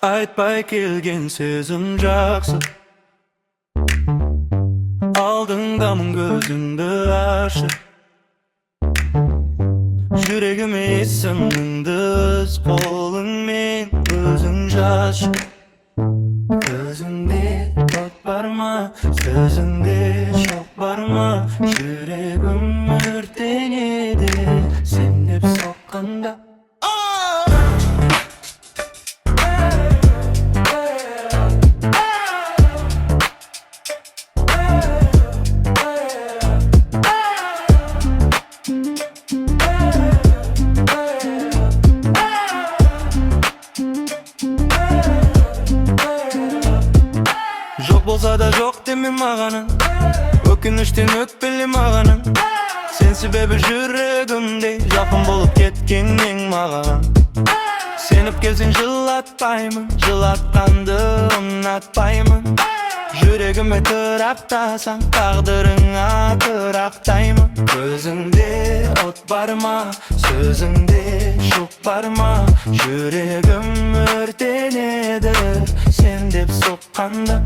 Айтпай келген сезім жақсы. Алдыңдамын, көзімді ашы. Жүрегіме есіміңді өз қолыңмен өзің жашы. Көзіңде от бар ма, сөзіңде шоқ бар ма? Жүрегім өртенеді сен деп соққанда. Жоқ болса да жоқ деме мағаның, өкініштен өкпеле мағаның. Сен себебі жүрегімде жақын болып кеткенің маған. Сеніп келсең жылатпаймын, жылатқанды ұнатпаймын. Жүрегіме тұрақтасаң, тағдырыңа тұрақтаймын. Көзіңде от бар ма, сөзіңде шоқ бар ма? Жүрегім өртенеді сен деп соққанда.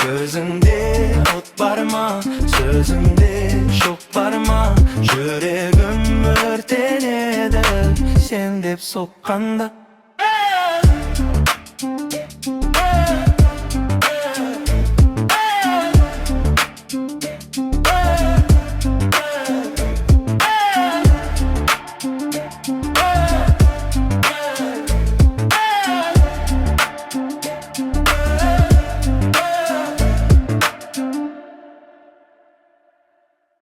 Көзіңде от бар ма, сөзіңде шоқ бар ма? Жүрегім өртенеді сен деп соққанда.